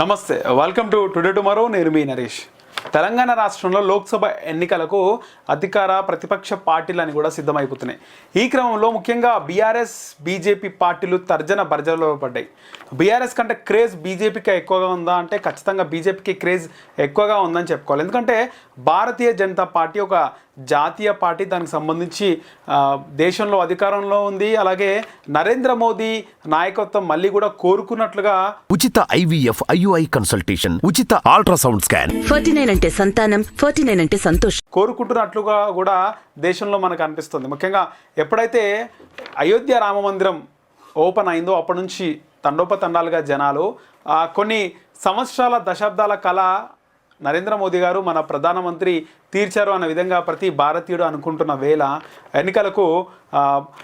నమస్తే, welcome to today tomorrow. నేను మీ నరేష్. తెలంగాణ రాష్ట్రంలో లోక్సభ ఎన్నికలకు అధికార ప్రతిపక్ష పార్టీలని కూడా సిద్ధమైపోతున్నాయి. ఈ క్రమంలో ముఖ్యంగా బీఆర్ఎస్ బీజేపీ పార్టీలు తర్జన భర్జనలో పడ్డాయి. బీఆర్ఎస్ కంటే క్రేజ్ బీజేపీకి ఎక్కువగా ఉందా అంటే ఖచ్చితంగా బీజేపీకి క్రేజ్ ఎక్కువగా ఉందని చెప్పుకోవాలి. ఎందుకంటే భారతీయ జనతా పార్టీ ఒక జాతీయ పార్టీ, దానికి సంబంధించి దేశంలో అధికారంలో ఉంది. అలాగే నరేంద్ర మోదీ నాయకత్వం మళ్ళీ కూడా కోరుకున్నట్లుగా ఉచిత IVF IUI కన్సల్టేషన్, ఉచిత అల్ట్రాసౌండ్ స్కాన్, 49 అంటే సంతానం, 49 అంటే సంతోషం కోరుకుంటున్నట్లుగా కూడా దేశంలో మనకు అనిపిస్తుంది. ముఖ్యంగా ఎప్పుడైతే అయోధ్య రామ మందిరం ఓపెన్ అయిందో అప్పటి నుంచి తండోపతండాలుగా జనాలు కొన్ని సంవత్సరాల దశాబ్దాల కళ నరేంద్ర మోదీ గారు మన ప్రధానమంత్రి తీర్చారు అన్న విధంగా ప్రతి భారతీయుడు అనుకుంటున్న వేళ ఎన్నికలకు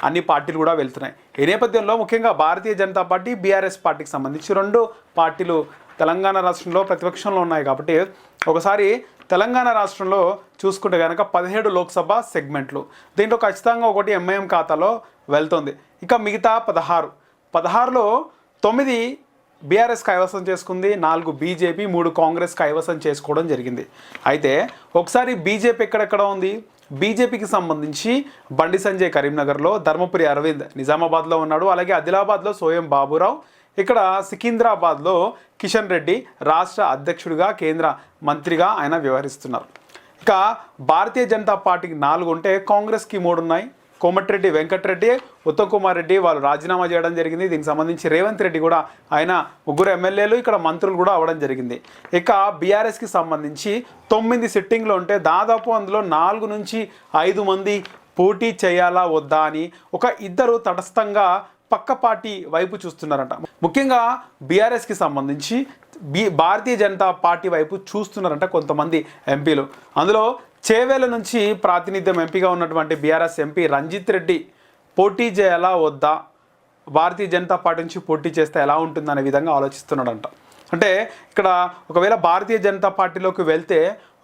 అన్ని పార్టీలు కూడా వెళ్తున్నాయి. ఈ నేపథ్యంలో ముఖ్యంగా భారతీయ జనతా పార్టీ, బీఆర్ఎస్ పార్టీకి సంబంధించి రెండు పార్టీలు తెలంగాణ రాష్ట్రంలో ప్రతిపక్షంలో ఉన్నాయి. కాబట్టి ఒకసారి తెలంగాణ రాష్ట్రంలో చూసుకుంటే కనుక 17 లోక్సభ సెగ్మెంట్లు, దీంట్లో ఖచ్చితంగా ఒకటి ఎంఐఎం ఖాతాలో వెళ్తుంది. ఇక మిగతా 16లో 9 బీఆర్ఎస్ కైవసం చేసుకుంది, 4 బీజేపీ, 3 కాంగ్రెస్ కైవసం చేసుకోవడం జరిగింది. అయితే ఒకసారి బీజేపీ ఎక్కడెక్కడ ఉంది? బీజేపీకి సంబంధించి బండి సంజయ్ కరీంనగర్లో, ధర్మపురి అరవింద్ నిజామాబాద్లో ఉన్నాడు. అలాగే ఆదిలాబాద్లో సోయం బాబురావు, ఇక్కడ సికింద్రాబాద్లో కిషన్ రెడ్డి రాష్ట్ర అధ్యక్షుడిగా, కేంద్ర మంత్రిగా ఆయన వ్యవహరిస్తున్నారు. ఇక భారతీయ జనతా పార్టీకి 4 ఉంటే కాంగ్రెస్కి 3 ఉన్నాయి. కోమటిరెడ్డి వెంకటరెడ్డి, ఉత్తమ్ కుమార్ రెడ్డి వాళ్ళు రాజీనామా చేయడం జరిగింది. దీనికి సంబంధించి రేవంత్ రెడ్డి కూడా ఆయన 3 ఎమ్మెల్యేలు, ఇక్కడ మంత్రులు కూడా అవ్వడం జరిగింది. ఇక బీఆర్ఎస్కి సంబంధించి 9 సిట్టింగ్లు ఉంటే దాదాపు అందులో 4 నుంచి 5 మంది పోటీ చేయాలా వద్దా అని ఒక ఇద్దరు తటస్థంగా పక్క పార్టీ వైపు చూస్తున్నారంట. ముఖ్యంగా బీఆర్ఎస్కి సంబంధించి భారతీయ జనతా పార్టీ వైపు చూస్తున్నారంట కొంతమంది ఎంపీలు. అందులో చేవేల నుంచి ప్రాతినిధ్యం ఎంపీగా ఉన్నటువంటి బీఆర్ఎస్ ఎంపీ రంజిత్ రెడ్డి పోటీ చేయాలా వద్దా, భారతీయ జనతా పార్టీ నుంచి పోటీ చేస్తే ఎలా ఉంటుందనే విధంగా ఆలోచిస్తున్నాడంట. అంటే ఇక్కడ ఒకవేళ భారతీయ జనతా పార్టీలోకి వెళ్తే,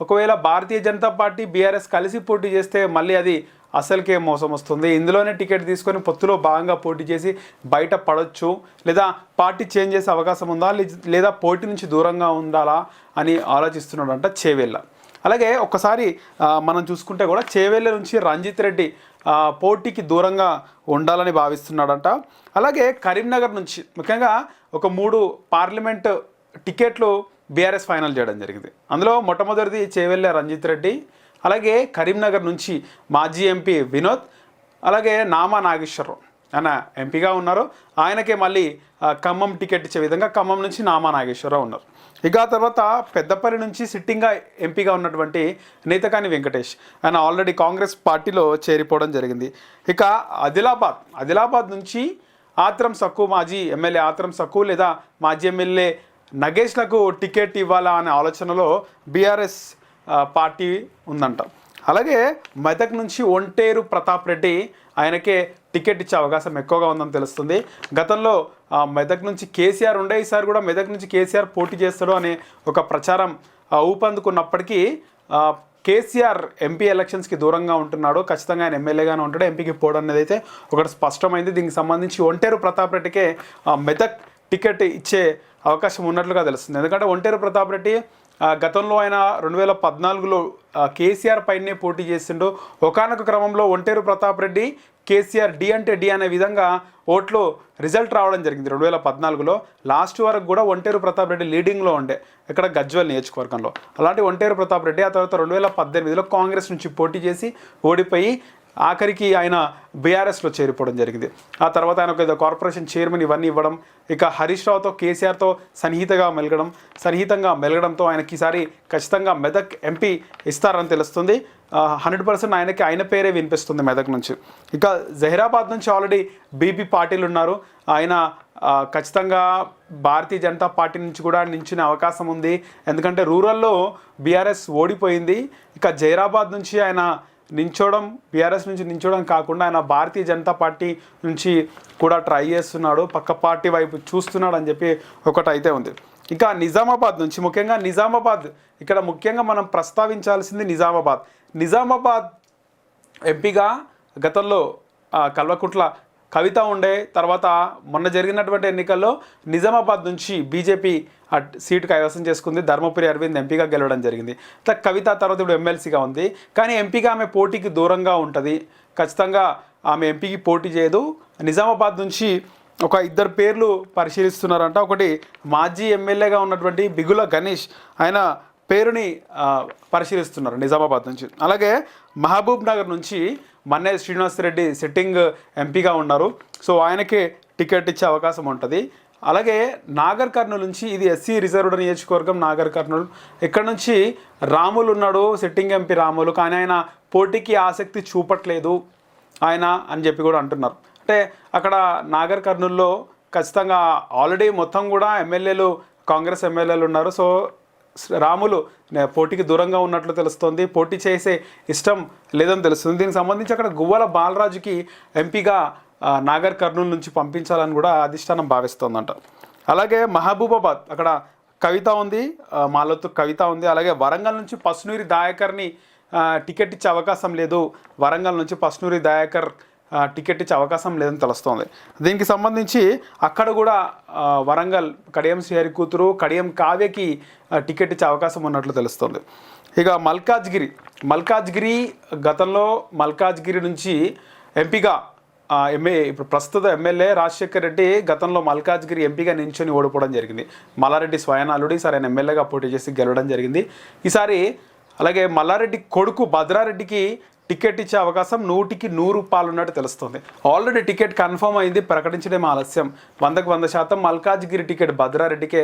ఒకవేళ భారతీయ జనతా పార్టీ బీఆర్ఎస్ కలిసి పోటీ చేస్తే మళ్ళీ అది అసలుకే మోసం వస్తుంది. ఇందులోనే టికెట్ తీసుకొని పొత్తులో భాగంగా పోటీ చేసి బయట పడవచ్చు, లేదా పార్టీ చేంజ్ చేసే అవకాశం ఉందా, లేదా పోటీ నుంచి దూరంగా ఉండాలా అని ఆలోచిస్తున్నాడంట చేవేళ్ళ. అలాగే ఒక్కసారి మనం చూసుకుంటే కూడా చేవేళ్ళ నుంచి రంజిత్ రెడ్డి పోటీకి దూరంగా ఉండాలని భావిస్తున్నాడంట. అలాగే కరీంనగర్ నుంచి ముఖ్యంగా ఒక 3 పార్లమెంట్ టికెట్లు బీఆర్ఎస్ ఫైనల్ చేయడం జరిగింది. అందులో మొట్టమొదటిది చేవేళ్ళ రంజిత్ రెడ్డి, అలాగే కరీంనగర్ నుంచి మాజీ ఎంపీ వినోద్, అలాగే నామా నాగేశ్వరరావు ఆయన ఎంపీగా ఉన్నారు. ఆయనకే మళ్ళీ ఖమ్మం టికెట్ ఇచ్చే విధంగా ఖమ్మం నుంచి నామా నాగేశ్వరరావు ఉన్నారు. ఇక తర్వాత పెద్దపల్లి నుంచి సిట్టింగ్గా ఎంపీగా ఉన్నటువంటి నేతకాని వెంకటేష్, ఆయన ఆల్రెడీ కాంగ్రెస్ పార్టీలో చేరిపోవడం జరిగింది. ఇక ఆదిలాబాద్ నుంచి ఆత్రం సక్కు, మాజీ ఎమ్మెల్యే ఆత్రం సక్కు లేదా మాజీ ఎమ్మెల్యే నగేష్లకు టికెట్ ఇవ్వాలా అనే ఆలోచనలో బీఆర్ఎస్ పార్టీ ఉందంట. అలాగే మెదక్ నుంచి ఒంటేరు ప్రతాప్ రెడ్డి, ఆయనకే టికెట్ ఇచ్చే అవకాశం ఎక్కువగా ఉందని తెలుస్తుంది. గతంలో మెదక్ నుంచి కేసీఆర్ ఉండే, ఈసారి కూడా మెదక్ నుంచి కేసీఆర్ పోటీ చేస్తాడు అనే ఒక ప్రచారం ఊపందుకున్నప్పటికీ కేసీఆర్ ఎంపీ ఎలక్షన్స్కి దూరంగా ఉంటున్నాడు. ఖచ్చితంగా ఆయన ఎమ్మెల్యేగానే ఉంటాడు, ఎంపీకి పోవడం అనేది అయితే ఒకటి స్పష్టమైంది. దీనికి సంబంధించి ఒంటేరు ప్రతాప్ రెడ్డికే మెదక్ టికెట్ ఇచ్చే అవకాశం ఉన్నట్లుగా తెలుస్తుంది. ఎందుకంటే ఒంటేరు ప్రతాప్ రెడ్డి గతంలో ఆయన 2014లో కేసీఆర్ పైనే పోటీ చేసిండు. ఒకానొక క్రమంలో ఒంటేరు ప్రతాప్ రెడ్డి కేసీఆర్ డి అంటే డి అనే విధంగా ఓట్లు రిజల్ట్ రావడం జరిగింది 2014లో. లాస్ట్ వరకు కూడా ఒంటేరు ప్రతాప్ రెడ్డి లీడింగ్లో ఉండే ఇక్కడ గజ్వెల్ నియోజకవర్గంలో. అలాంటి ఒంటేరు ప్రతాప్ రెడ్డి ఆ తర్వాత 2018లో కాంగ్రెస్ నుంచి పోటీ చేసి ఓడిపోయి ఆఖరికి ఆయన బీఆర్ఎస్లో చేరిపోవడం జరిగింది. ఆ తర్వాత ఆయన ఒక కార్పొరేషన్ చైర్మన్ ఇవన్నీ ఇవ్వడం, ఇక హరీష్ రావుతో కేసీఆర్తో సన్నిహితంగా మెలగడంతో ఆయనకి ఈసారి ఖచ్చితంగా మెదక్ ఎంపీ ఇస్తారని తెలుస్తుంది. 100% ఆయన పేరే వినిపిస్తుంది మెదక్ నుంచి. ఇక జహీరాబాద్ నుంచి ఆల్రెడీ బీపీ పాటిల్ ఉన్నారు, ఆయన ఖచ్చితంగా భారతీయ జనతా పార్టీ నుంచి కూడా నించునే అవకాశం ఉంది. ఎందుకంటే రూరల్లో బీఆర్ఎస్ ఓడిపోయింది. ఇక జహీరాబాద్ నుంచి ఆయన బీఆర్ఎస్ నుంచి నించోవడం కాకుండా ఆయన భారతీయ జనతా పార్టీ నుంచి కూడా ట్రై చేస్తున్నాడు, పక్క పార్టీ వైపు చూస్తున్నాడు అని చెప్పి ఒకటి అయితే ఉంది. ఇంకా నిజామాబాద్ నుంచి ఇక్కడ ముఖ్యంగా మనం ప్రస్తావించాల్సింది నిజామాబాద్ ఎంపీగా గతంలో కల్వకుంట్ల కవిత ఉండే, తర్వాత మొన్న జరిగినటువంటి ఎన్నికల్లో నిజామాబాద్ నుంచి బీజేపీ సీటు కైవసం చేసుకుంది, ధర్మపురి అరవింద్ ఎంపీగా గెలవడం జరిగింది. కవిత తర్వాత ఇప్పుడు ఎమ్మెల్సీగా ఉంది, కానీ ఎంపీగా ఆమె పోటీకి దూరంగా ఉంటుంది, ఖచ్చితంగా ఆమె ఎంపీకి పోటీ చేయదు. నిజామాబాద్ నుంచి ఒక ఇద్దరు పేర్లు పరిశీలిస్తున్నారంట. ఒకటి మాజీ ఎమ్మెల్యేగా ఉన్నటువంటి బిగుల గణేష్, ఆయన పేరుని పరిశీలిస్తున్నారు నిజామాబాద్ నుంచి. అలాగే మహబూబ్ నగర్ నుంచి మన్నే శ్రీనివాసరెడ్డి సిట్టింగ్ ఎంపీగా ఉన్నారు, సో ఆయనకి టికెట్ ఇచ్చే అవకాశం ఉంటుంది. అలాగే నాగర్ కర్నూలు నుంచి, ఇది ఎస్సీ రిజర్వ్డ్ నియోజకవర్గం నాగర్ కర్నూలు, ఇక్కడ నుంచి రాములు ఉన్నాడు, సిట్టింగ్ ఎంపీ రాములు, కానీ ఆయన పోటీకి ఆసక్తి చూపట్లేదు ఆయన అని చెప్పి కూడా అంటున్నారు. అంటే అక్కడ నాగర్ కర్నూల్లో ఖచ్చితంగా ఆల్రెడీ మొత్తం కూడా ఎమ్మెల్యేలు కాంగ్రెస్ ఎమ్మెల్యేలు ఉన్నారు, సో రాములు పోటీకి దూరంగా ఉన్నట్లు తెలుస్తుంది, పోటీ చేసే ఇష్టం లేదని తెలుస్తుంది. దీనికి సంబంధించి అక్కడ గువ్వల బాలరాజుకి ఎంపీగా నాగర్ కర్నూలు నుంచి పంపించాలని కూడా అధిష్టానం భావిస్తోందంట. అలాగే మహబూబాబాద్, అక్కడ కవిత ఉంది, మాలతు కవిత ఉంది. అలాగే వరంగల్ నుంచి పస్నూరి దయాకర్ని టికెట్ ఇచ్చే అవకాశం లేదు, వరంగల్ నుంచి పస్నూరి దయాకర్ టికెట్ ఇచ్చే అవకాశం లేదని తెలుస్తోంది. దీనికి సంబంధించి అక్కడ కూడా వరంగల్ కడియం శ్రీహరి కూతురు కడియం కావ్యకి టికెట్ ఇచ్చే అవకాశం ఉన్నట్లు తెలుస్తుంది. ఇక మల్కాజ్గిరి గతంలో మల్కాజ్గిరి నుంచి ఎంపీగా ఇప్పుడు ప్రస్తుత ఎమ్మెల్యే రాజశేఖర్ రెడ్డి గతంలో మల్కాజ్గిరి ఎంపీగా నించుని ఓడిపోవడం జరిగింది. మల్లారెడ్డి స్వయానాలుడు ఈసారి ఆయన ఎమ్మెల్యేగా పోటీ చేసి గెలవడం జరిగింది ఈసారి. అలాగే మల్లారెడ్డి కొడుకు భద్రారెడ్డికి టికెట్ ఇచ్చే అవకాశం 100కి 100 ఉన్నట్టు తెలుస్తుంది. ఆల్రెడీ టికెట్ కన్ఫర్మ్ అయింది, ప్రకటించడం ఆలస్యం. 100% మల్కాజ్గిరి టికెట్ భద్రారెడ్డికే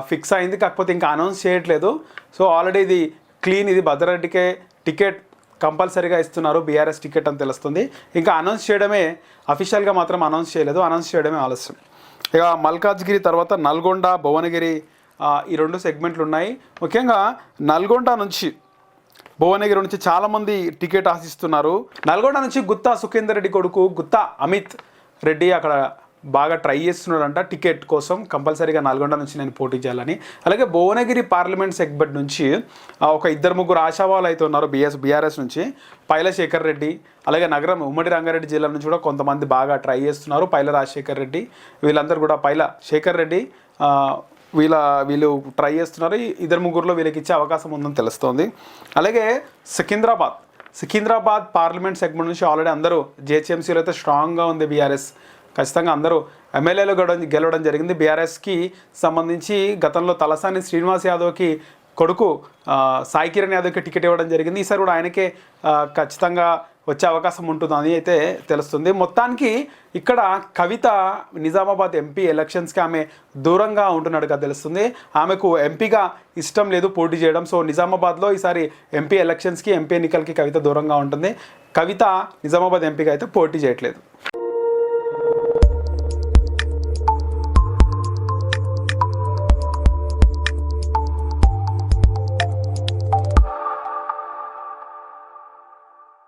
ఫిక్స్ అయింది, కాకపోతే ఇంకా అనౌన్స్ చేయట్లేదు. సో ఆల్రెడీ ఇది క్లీన్, ఇది భద్రారెడ్డికే టికెట్ కంపల్సరీగా ఇస్తున్నారు, బీఆర్ఎస్ టికెట్ అని తెలుస్తుంది. ఇంకా అనౌన్స్ చేయడమే, అఫీషియల్గా మాత్రం అనౌన్స్ చేయలేదు, అనౌన్స్ చేయడమే ఆలస్యం. ఇక మల్కాజ్గిరి తర్వాత నల్గొండ, భువనగిరి, ఈ 2 సెగ్మెంట్లు ఉన్నాయి. ముఖ్యంగా నల్గొండ నుంచి భువనగిరి నుంచి చాలామంది టికెట్ ఆశిస్తున్నారు. నల్గొండ నుంచి గుత్తా సుఖేందర్ రెడ్డి కొడుకు గుత్తా అమిత్ రెడ్డి అక్కడ బాగా ట్రై చేస్తున్నాడంట టికెట్ కోసం, కంపల్సరీగా నల్గొండ నుంచి నేను పోటీ చేయాలని. అలాగే భువనగిరి పార్లమెంట్ సెగ్మెంట్ నుంచి ఒక 2-3 ఆశావాళ్ళు అయితే ఉన్నారు బీఆర్ఎస్ నుంచి. పైల శేఖర్ రెడ్డి, అలాగే నగరం ఉమ్మడి రంగారెడ్డి జిల్లా నుంచి కూడా కొంతమంది బాగా ట్రై చేస్తున్నారు. పైల రాజశేఖర్ రెడ్డి, వీళ్ళందరూ కూడా పైల శేఖర్ రెడ్డి వీళ్ళు ట్రై చేస్తున్నారు. 2-3లో వీళ్ళకి ఇచ్చే అవకాశం ఉందని తెలుస్తోంది. అలాగే సికింద్రాబాద్ పార్లమెంట్ సెగ్మెంట్ నుంచి ఆల్రెడీ అందరూ జిహెచ్ఎంసీలో అయితే స్ట్రాంగ్గా ఉంది బీఆర్ఎస్, ఖచ్చితంగా అందరూ ఎమ్మెల్యేలు గెలవడం జరిగింది. బీఆర్ఎస్కి సంబంధించి గతంలో తలసాని శ్రీనివాస్ యాదవ్కి కొడుకు సాయి కిరణ్ యాదవ్కి టికెట్ ఇవ్వడం జరిగింది, ఈసారి కూడా ఆయనకే ఖచ్చితంగా వచ్చే అవకాశం ఉంటుందని అయితే తెలుస్తుంది. మొత్తానికి ఇక్కడ కవిత నిజామాబాద్ ఎంపీ ఎలక్షన్స్కి ఆమె దూరంగా ఉంటున్నట్టుగా తెలుస్తుంది. ఆమెకు ఎంపీగా ఇష్టం లేదు పోటీ చేయడం. సో నిజామాబాద్లో ఈసారి ఎంపీ ఎలక్షన్స్కి, ఎంపీ ఎన్నికలకి కవిత దూరంగా ఉంటుంది. కవిత నిజామాబాద్ ఎంపీగా అయితే పోటీ చేయట్లేదు.